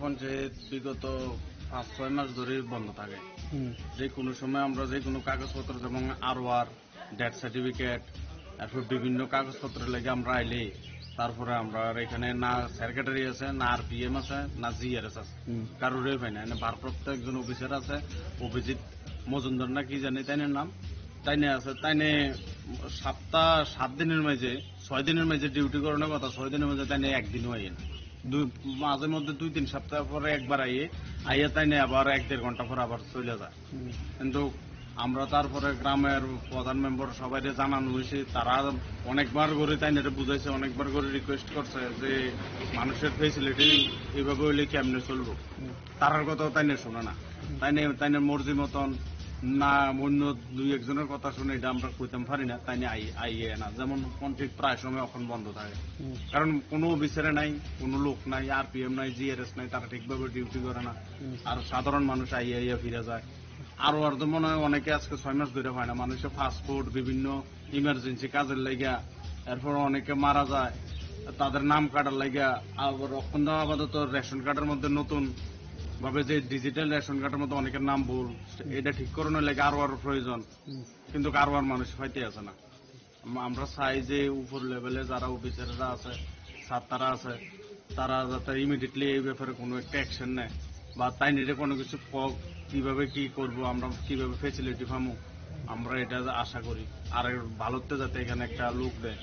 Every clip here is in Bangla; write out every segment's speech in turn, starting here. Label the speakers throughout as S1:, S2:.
S1: পঞ্চায়েত বিগত 5-6 মাস ধরে বন্ধ থাকে। যে কোনো সময় আমরা যে কোনো কাগজপত্র যেমন আরওআর, ডেথ সার্টিফিকেট, তারপর বিভিন্ন কাগজপত্রের লেগে আমরা আইলে তারপরে আমরা এখানে না সেক্রেটারি আছে, না আরপিএম আছে, না জিআরএস আছে, কারোরই পাই না। ভারপ্রাপ্ত একজন অফিসার আছে, অভিজিৎ মজুমদার না কি জানি তাইনের নাম, তাইনে আছে। তাইনে 7 দিনের মাঝে 6 দিনের মাঝে ডিউটি করানোর কথা, 6 দিনের মাঝে তাইনে একদিনও আইয়ে না। মাঝে মধ্যে 2-3 সপ্তাহ পরে একবার আইয়া তাইনে আবার 1-1.5 ঘন্টা পর আবার চলে যায়। কিন্তু আমরা তারপরে গ্রামের প্রধান মেম্বার সবাই জানানো হয়েছে, তারা অনেকবার করে তাইনে বুঝাইছে, অনেকবার করে রিকোয়েস্ট করছে যে মানুষের ফেসিলিটি এইভাবে হইলে কেমনে চলবো। তারার কথাও তাইনে শোনে না। তাইনে মর্জি মতন না অন্য 2-1 জনের কথা শুনে এটা আমরা কইতাম পারি না, তাই আইয়ে না। যেমন কন্ট্রিক্ট প্রায় সময় এখন বন্ধ থাকে, কারণ কোনো অফিসারে নাই, কোনো লোক নাই, আরপিএম নাই, জিআরএস নাই, তারা ঠিকভাবে ডিউটি করে না। আর সাধারণ মানুষ আইয়া ফিরে যায়। আর তো মনে হয় অনেকে আজকে 6 মাস ধরে হয় না। মানুষের পাসপোর্ট, বিভিন্ন ইমার্জেন্সি কাজের লাইগা, এরপর অনেকে মারা যায়, তাদের নাম কাটার লাইগা। আবার এখন তো আপাতত রেশন কার্ডের মধ্যে নতুন ভাবে যে ডিজিটাল রেশন কার্ডের মধ্যে অনেকের নাম ভুল, এটা ঠিক করানোর লাগে আরো প্রয়োজন, কিন্তু আরো মানুষ হইতে আছে না। আমরা চাই যে উপর লেভেলে যারা অফিসাররা আছে, তারা আছে, তারা যাতে ইমিডিয়েটলি এই ব্যাপারে কোনো একটা অ্যাকশন নেয়, বা তাই নিজে কোনো কিছু কিভাবে কি করব, আমরা কিভাবে ফেসিলিটি পাবো, আমরা এটা আশা করি। আর ভালোতে যাতে এখানে একটা লোক দেয়।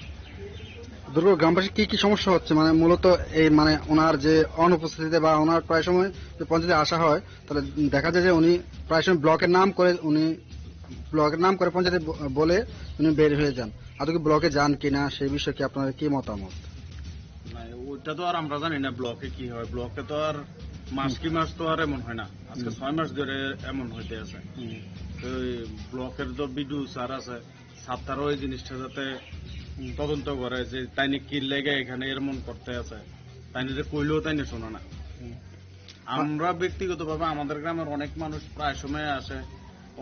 S2: দুর্গাপুর গ্রামবাসী কি কি সমস্যা হচ্ছে, মানে মূলত এই মানে ওনার যে অনুপস্থিতিতে বা ওনার প্রায় সময় যে পঞ্চায়েতে আসা হয়, তাহলে দেখা যায় যে উনি প্রায় সময় ব্লকের নাম করে পঞ্চায়েতে বলে উনি বের হয়ে যান। আদৌ কি ব্লকে যান কিনা সেই বিষয়ে কি আপনাদের কি মতামত?
S1: ওইটা তো আর আমরা জানি না ব্লকে কি হয়। ব্লকে তো আর মাস তো আর এমন হয় না, আজকে 6 মাস ধরে এমন হইতে আছে। তো ব্লকের তো বিডু স্যার আছে, সাতটারও ওই জিনিসটা যাতে তদন্ত করে যে তাইনে কি লেগে এখানে এমন করতে আছে, তাইনে যে কইলেও তাইনে শোনো না। আমরা ব্যক্তিগতভাবে আমাদের গ্রামের অনেক মানুষ প্রায় সময় আসে,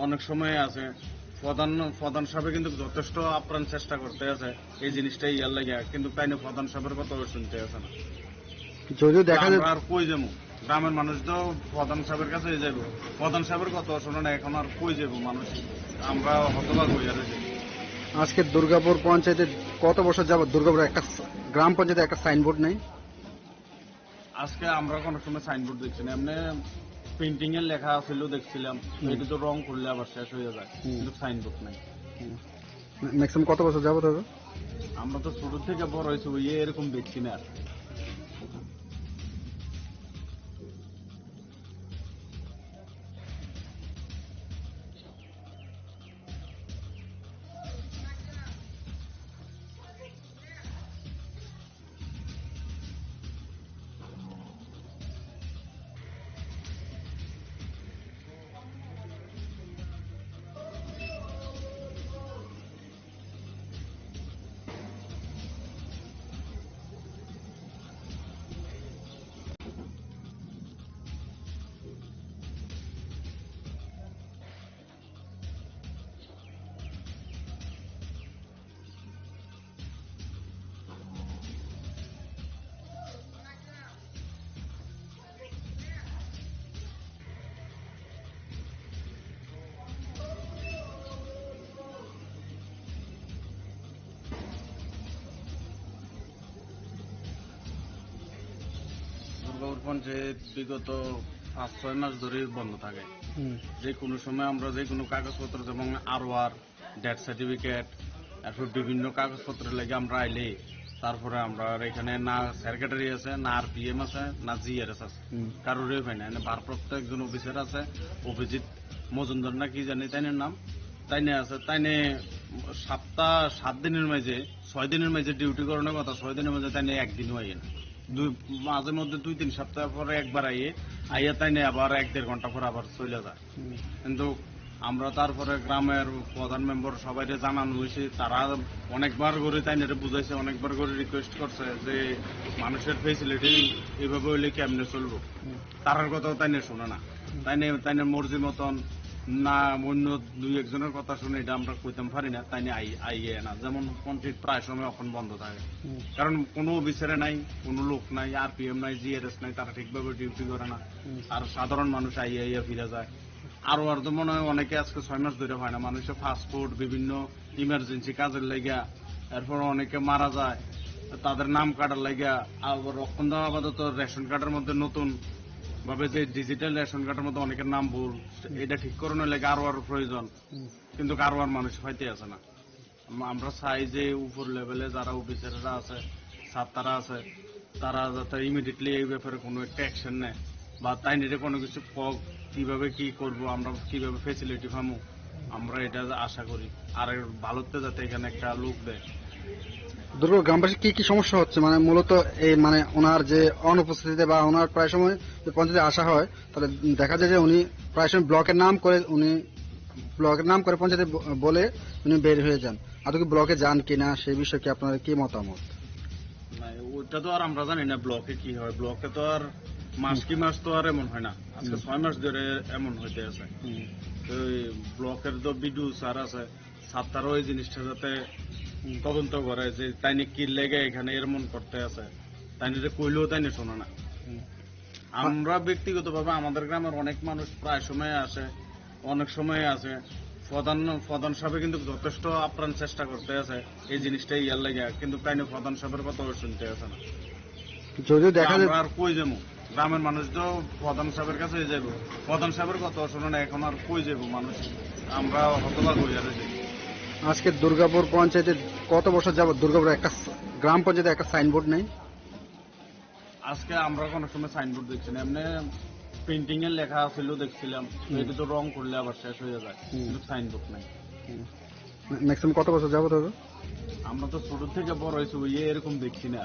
S1: অনেক সময় আছে। প্রধান সাহেব কিন্তু যথেষ্ট আপ্রাণ চেষ্টা করতে আছে এই জিনিসটা ইয়ার লাগে, কিন্তু তাইনে প্রধান সাহেবের কথা শুনতে আছে না।
S2: যদিও দেখা যায়
S1: আর কই যাবো, গ্রামের মানুষ তো প্রধান সাহেবের কাছে যাবো, প্রধান সাহেবের কথা শোনে না, এখন আর কই যাবো মানুষ, আমরা হতবাক হয়ে যাচ্ছি।
S2: আজকে দুর্গাপুর পঞ্চায়েতে কত বছর যাবত দুর্গাপুর একটা গ্রাম পঞ্চায়েতে একটা সাইনবোর্ড নেই?
S1: আজকে আমরা কোনো সময় সাইনবোর্ড দেখছি না, এমনি পেন্টিং এর লেখা ছিল দেখছিলাম, এটা তো রং করলে আবার শেষ হয়ে যায়, কিন্তু সাইনবোর্ড নাই।
S2: ম্যাক্সিমাম কত বছর যাবত হবে?
S1: আমরা তো ছোট থেকে বড় হয়েছি, ওই এরকম দেখছি না আর। দুর্গাপুর পঞ্চায়েত বিগত 5-6 মাস ধরে বন্ধ থাকে। যে কোনো সময় আমরা যে কোনো কাগজপত্র যেমন আরওআর, ডেথ সার্টিফিকেট, তারপর বিভিন্ন কাগজপত্রের লেগে আমরা আইলে তারপরে আমরা এখানে না সেক্রেটারি আছে, না আরপিএম আছে, না জিআরএস আছে, কারোরই পাই না। ভারপ্রাপ্ত একজন অফিসার আছে, অভিজিৎ মজুমদার না কি জানি তাইনের নাম, তাইনে আছে। তাইনে 7 দিনের মাঝে 6 দিনের মাঝে ডিউটি করানোর কথা, 6 দিনের মাঝে তাইনে একদিনও আইয়ে না। মাঝে মধ্যে 2-3 সপ্তাহ পরে একবার আইয়া তাইনে আবার 1-1.5 ঘন্টা পর আবার চলে যায়। কিন্তু আমরা তারপরে গ্রামের প্রধান মেম্বার সবাই জানানো হয়েছে, তারা অনেকবার করে তাইনে বুঝাইছে, অনেকবার করে রিকোয়েস্ট করছে যে মানুষের ফেসিলিটি এইভাবে হইলে কেমনে চলবো। তারার কথাও তাইনে শোনে না। তাইনে মর্জি মতন না অন্য দুই একজনের কথা শুনে এটা আমরা কইতাম পারি না, তাই নিয়ে আইয়ে না। যেমন পঞ্চায়েত প্রায় সময় এখন বন্ধ থাকে, কারণ কোনো অফিসারে নাই, কোনো লোক নাই, RPM নাই, GRS নাই, তারা ঠিকভাবে ডিউটি করে না। আর সাধারণ মানুষ আইয়া ফিরে যায়। আর তো মনে হয় অনেকে আজকে 6 মাস ধরে হয় না, মানুষের পাসপোর্ট বিভিন্ন ইমার্জেন্সি কাজের লাগিয়া, এরপর অনেকে মারা যায় তাদের নাম কাটার লাগিয়া। আবার রক্ষণ দেওয়া আপাতত রেশন কার্ডের মধ্যে নতুন ভাবে যে ডিজিটাল রেশন কার্ডের মধ্যে অনেকের নাম ভুল, এটা ঠিক করানোর লাগে আরো প্রয়োজন, কিন্তু আর মানুষ হইতে আছে না। আমরা চাই যে উপর লেভেলে যারা অফিসাররা আছে, ছাত্ররা আছে, তারা যাতে ইমিডিয়েটলি এই ব্যাপারে কোনো একটা অ্যাকশন নেয়, বা তাই নিয়ে কোনো কিছু কিভাবে কি করব, আমরা কিভাবে ফেসিলিটি পাবো, আমরা এটা আশা করি। আর ভালোতে যাতে এখানে একটা লোক দেয়।
S2: দুর্গ গ্রামবাসী কি কি সমস্যা হচ্ছে মানে মূলত এই মানে ওনার যে অনুপস্থিতিতে বা ওনার প্রায় সময় যে পঞ্চায়েতে আসা হয়, তাহলে দেখা যায় যে উনি প্রায় সময় ব্লকের নাম করে পঞ্চায়েতে বলে উনি বের হয়ে যান। আদৌ কি ব্লকে যান কিনা সেই বিষয়ে কি আপনার কি মতামত?
S1: না, ওইটা তো আর আমরা জানি না ব্লকে কি হয়। ব্লকে তো আর মাস কি মাস তো আর এমন হয় না, আজকে 6 মাস ধরে এমন হইতে আছে। তো এই ব্লকের তো বিডিও স্যার আছে, ছাত্ররাও এই জিনিসটা যাতে তদন্ত করে যে তাই নিয়ে কি লেগে এখানে এমন করতে আছে, তাই নিয়ে কইলেও তাই নিয়ে শোনে না। আমরা ব্যক্তিগতভাবে আমাদের গ্রামের অনেক মানুষ প্রায় সময় আসে, অনেক সময় আছে। প্রধান সাহেব কিন্তু যথেষ্ট আপ্রাণ চেষ্টা করতে আছে এই জিনিসটা ইয়ার লাগে, কিন্তু তাই নিয়ে প্রধান সাহেবের কথা শুনতে আছে না।
S2: যদিও দেখা যায়
S1: আমরা আর কই যাবো, গ্রামের মানুষ তো প্রধান সাহেবের কাছে যাবো, প্রধান সাহেবের কথা শুনে না, এখন আর কই যাবো মানুষ, আমরা হতবাক হয়ে যাচ্ছি।
S2: আজকে দুর্গাপুর পঞ্চায়েতে কত বছর যাবত দুর্গাপুর একটা গ্রাম পঞ্চায়েতে একটা সাইনবোর্ড নেই।
S1: আজকে আমরা কোনো সময় সাইনবোর্ড দেখছি না, এমনি পেন্টিং এর লেখা ছিল দেখছিলাম, এটা তো রং করলে আবার শেষ হয়ে যায়, কিন্তু সাইনবোর্ড নাই।
S2: ম্যাক্সিমাম কত বছর যাবত হবে?
S1: আমরা তো ছোট থেকে বড় হয়েছি, এরকম দেখছি না।